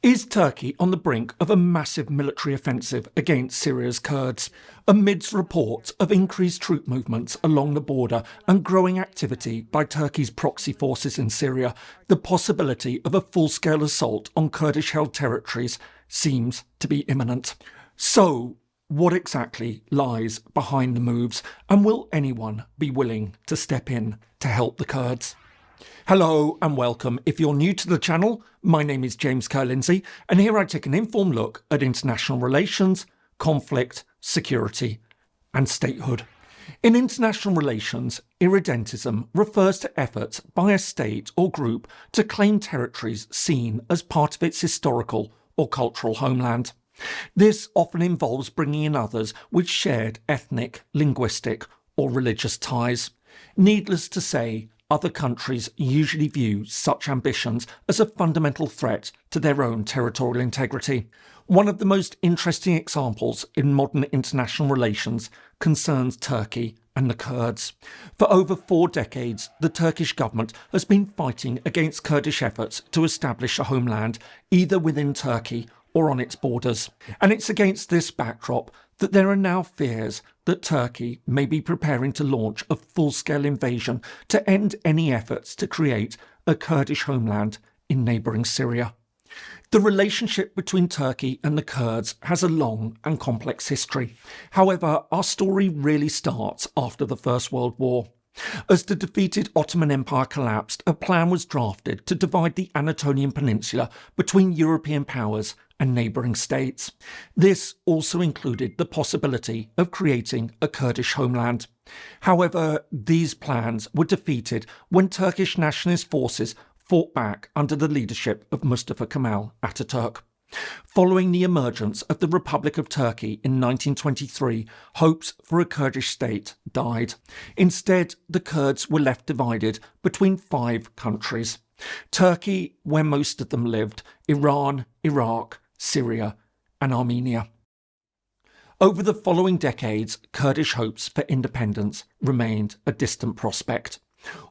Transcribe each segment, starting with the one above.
Is Turkey on the brink of a massive military offensive against Syria's Kurds? Amidst reports of increased troop movements along the border and growing activity by Turkey's proxy forces in Syria, the possibility of a full-scale assault on Kurdish-held territories seems to be imminent. So, what exactly lies behind the moves, and will anyone be willing to step in to help the Kurds? Hello and welcome. If you're new to the channel, my name is James Kerr-Lindsay, and here I take an informed look at international relations, conflict, security and statehood. In international relations, irredentism refers to efforts by a state or group to claim territories seen as part of its historical or cultural homeland. This often involves bringing in others with shared ethnic, linguistic or religious ties. Needless to say, other countries usually view such ambitions as a fundamental threat to their own territorial integrity. One of the most interesting examples in modern international relations concerns Turkey and the Kurds. For over 4 decades, the Turkish government has been fighting against Kurdish efforts to establish a homeland, either within Turkey or on its borders. And it's against this backdrop that there are now fears that Turkey may be preparing to launch a full-scale invasion to end any efforts to create a Kurdish homeland in neighbouring Syria. The relationship between Turkey and the Kurds has a long and complex history. However, our story really starts after the First World War. As the defeated Ottoman Empire collapsed, a plan was drafted to divide the Anatolian Peninsula between European powers and neighbouring states. This also included the possibility of creating a Kurdish homeland. However, these plans were defeated when Turkish nationalist forces fought back under the leadership of Mustafa Kemal Atatürk. Following the emergence of the Republic of Turkey in 1923, hopes for a Kurdish state died. Instead, the Kurds were left divided between 5 countries: Turkey, where most of them lived, Iran, Iraq, Syria and Armenia. Over the following decades, Kurdish hopes for independence remained a distant prospect.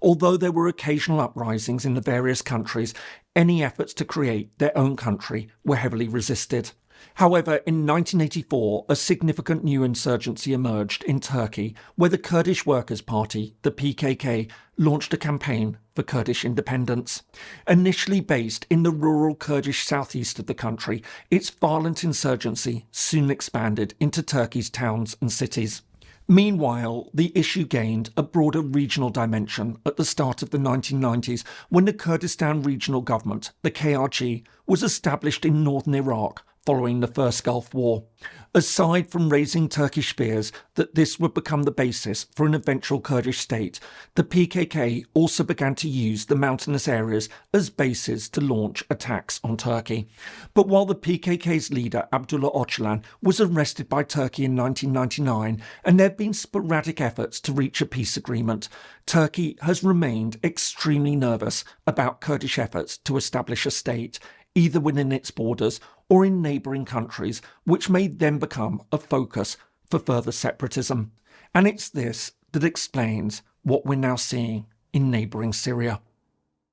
Although there were occasional uprisings in the various countries, any efforts to create their own country were heavily resisted. However, in 1984, a significant new insurgency emerged in Turkey, where the Kurdish Workers' Party, the PKK, launched a campaign for Kurdish independence. Initially based in the rural Kurdish southeast of the country, its violent insurgency soon expanded into Turkey's towns and cities. Meanwhile, the issue gained a broader regional dimension at the start of the 1990s when the Kurdistan Regional Government, the KRG, was established in northern Iraq following the First Gulf War. Aside from raising Turkish fears that this would become the basis for an eventual Kurdish state, the PKK also began to use the mountainous areas as bases to launch attacks on Turkey. But while the PKK's leader, Abdullah Öcalan, was arrested by Turkey in 1999, and there have been sporadic efforts to reach a peace agreement, Turkey has remained extremely nervous about Kurdish efforts to establish a state, either within its borders or in neighbouring countries, which may then become a focus for further separatism. And it's this that explains what we're now seeing in neighbouring Syria.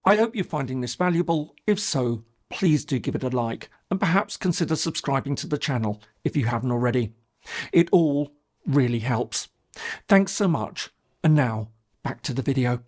I hope you're finding this valuable. If so, please do give it a like and perhaps consider subscribing to the channel if you haven't already. It all really helps. Thanks so much. And now, back to the video.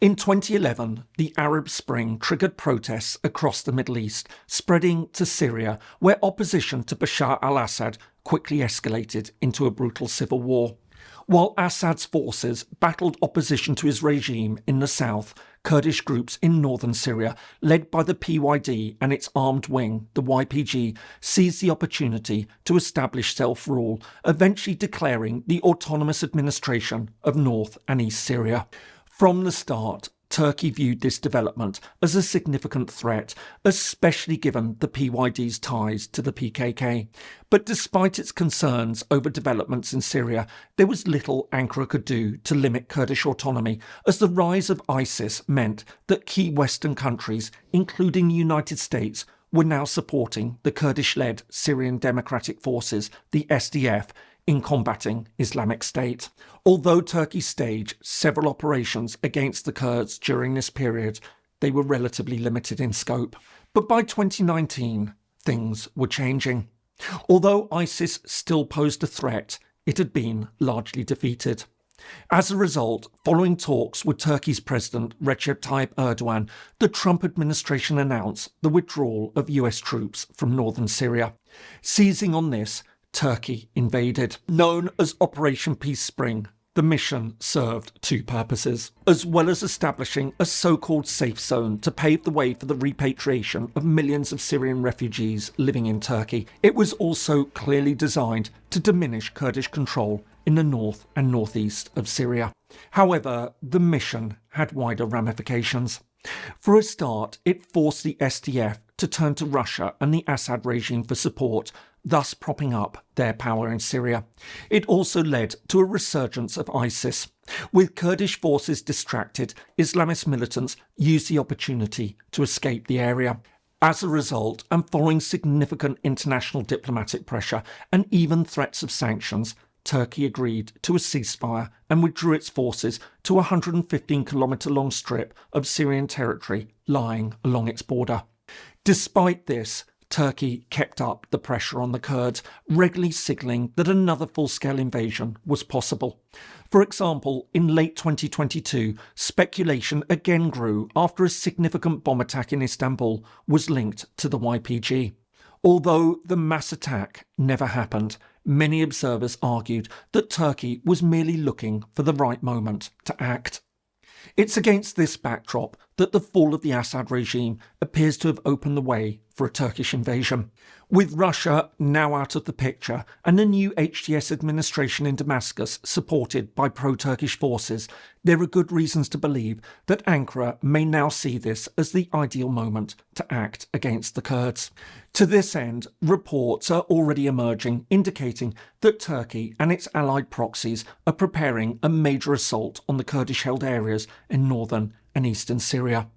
In 2011, the Arab Spring triggered protests across the Middle East, spreading to Syria, where opposition to Bashar al-Assad quickly escalated into a brutal civil war. While Assad's forces battled opposition to his regime in the south, Kurdish groups in northern Syria, led by the PYD and its armed wing, the YPG, seized the opportunity to establish self-rule, eventually declaring the autonomous administration of North and East Syria. From the start, Turkey viewed this development as a significant threat, especially given the PYD's ties to the PKK. But despite its concerns over developments in Syria, there was little Ankara could do to limit Kurdish autonomy, as the rise of ISIS meant that key Western countries, including the United States, were now supporting the Kurdish-led Syrian Democratic Forces, the SDF, in combating Islamic State. Although Turkey staged several operations against the Kurds during this period, they were relatively limited in scope. But by 2019, things were changing. Although ISIS still posed a threat, it had been largely defeated. As a result, following talks with Turkey's President Recep Tayyip Erdogan, the Trump administration announced the withdrawal of US troops from northern Syria. Seizing on this, Turkey invaded. Known as Operation Peace Spring, the mission served two purposes. As well as establishing a so-called safe zone to pave the way for the repatriation of millions of Syrian refugees living in Turkey, it was also clearly designed to diminish Kurdish control in the north and northeast of Syria. However, the mission had wider ramifications. For a start, it forced the SDF to turn to Russia and the Assad regime for support, thus propping up their power in Syria. It also led to a resurgence of ISIS. With Kurdish forces distracted, Islamist militants used the opportunity to escape the area. As a result, and following significant international diplomatic pressure and even threats of sanctions, Turkey agreed to a ceasefire and withdrew its forces to a 115-kilometre-long strip of Syrian territory lying along its border. Despite this, Turkey kept up the pressure on the Kurds, regularly signalling that another full-scale invasion was possible. For example, in late 2022, speculation again grew after a significant bomb attack in Istanbul was linked to the YPG. Although the mass attack never happened, many observers argued that Turkey was merely looking for the right moment to act. It's against this backdrop that the fall of the Assad regime appears to have opened the way for a Turkish invasion. With Russia now out of the picture and the new HTS administration in Damascus supported by pro-Turkish forces, there are good reasons to believe that Ankara may now see this as the ideal moment to act against the Kurds. To this end, reports are already emerging indicating that Turkey and its allied proxies are preparing a major assault on the Kurdish-held areas in northern and eastern Syria.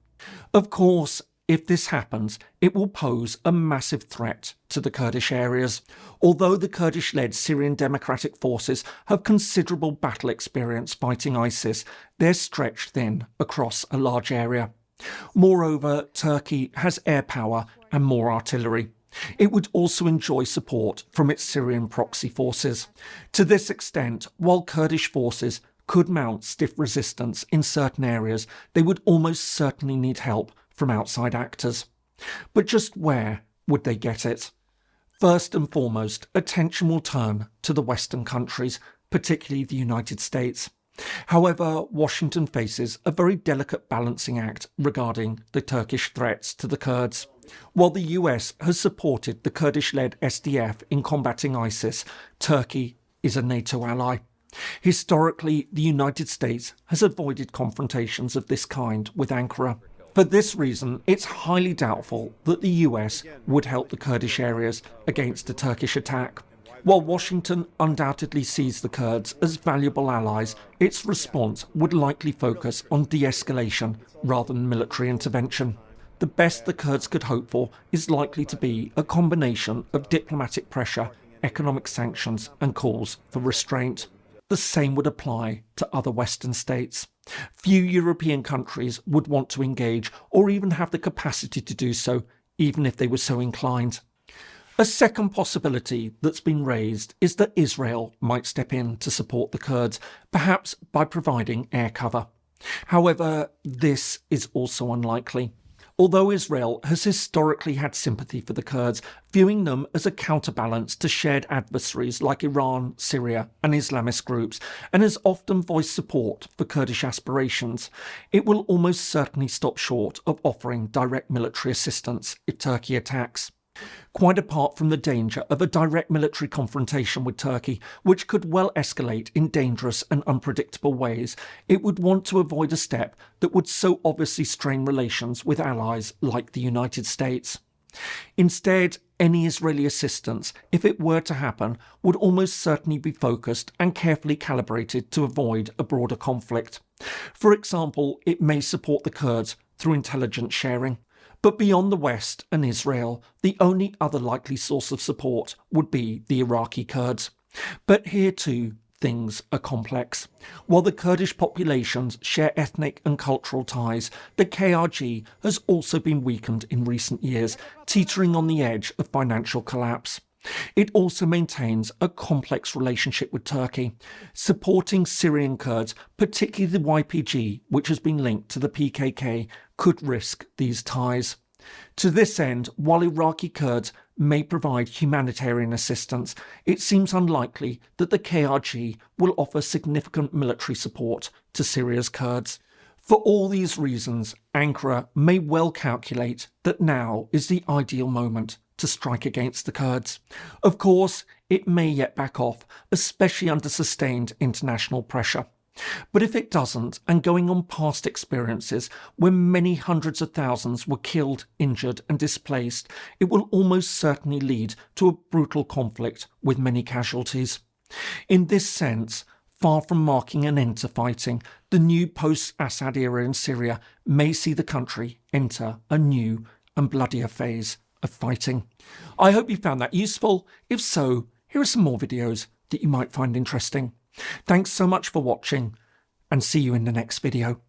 Of course, if this happens, it will pose a massive threat to the Kurdish areas. Although the Kurdish-led Syrian Democratic Forces have considerable battle experience fighting ISIS, they're stretched thin across a large area. Moreover, Turkey has air power and more artillery. It would also enjoy support from its Syrian proxy forces. To this extent, while Kurdish forces could mount stiff resistance in certain areas, they would almost certainly need help from outside actors. But just where would they get it? First and foremost, attention will turn to the Western countries, particularly the United States. However, Washington faces a very delicate balancing act regarding the Turkish threats to the Kurds. While the US has supported the Kurdish-led SDF in combating ISIS, Turkey is a NATO ally. Historically, the United States has avoided confrontations of this kind with Ankara. For this reason, it's highly doubtful that the US would help the Kurdish areas against a Turkish attack. While Washington undoubtedly sees the Kurds as valuable allies, its response would likely focus on de-escalation rather than military intervention. The best the Kurds could hope for is likely to be a combination of diplomatic pressure, economic sanctions and calls for restraint. The same would apply to other Western states. Few European countries would want to engage or even have the capacity to do so, even if they were so inclined. A second possibility that's been raised is that Israel might step in to support the Kurds, perhaps by providing air cover. However, this is also unlikely. Although Israel has historically had sympathy for the Kurds, viewing them as a counterbalance to shared adversaries like Iran, Syria and Islamist groups, and has often voiced support for Kurdish aspirations, it will almost certainly stop short of offering direct military assistance if Turkey attacks. Quite apart from the danger of a direct military confrontation with Turkey, which could well escalate in dangerous and unpredictable ways, it would want to avoid a step that would so obviously strain relations with allies like the United States. Instead, any Israeli assistance, if it were to happen, would almost certainly be focused and carefully calibrated to avoid a broader conflict. For example, it may support the Kurds through intelligence sharing. But beyond the West and Israel, the only other likely source of support would be the Iraqi Kurds. But here too, things are complex. While the Kurdish populations share ethnic and cultural ties, the KRG has also been weakened in recent years, teetering on the edge of financial collapse. It also maintains a complex relationship with Turkey. Supporting Syrian Kurds, particularly the YPG, which has been linked to the PKK, could risk these ties. To this end, while Iraqi Kurds may provide humanitarian assistance, it seems unlikely that the KRG will offer significant military support to Syria's Kurds. For all these reasons, Ankara may well calculate that now is the ideal moment to strike against the Kurds. Of course, it may yet back off, especially under sustained international pressure. But if it doesn't, and going on past experiences when many hundreds of thousands were killed, injured and displaced, it will almost certainly lead to a brutal conflict with many casualties. In this sense, far from marking an end to fighting, the new post-Assad era in Syria may see the country enter a new and bloodier phase of fighting. I hope you found that useful. If so, here are some more videos that you might find interesting. Thanks so much for watching, and see you in the next video.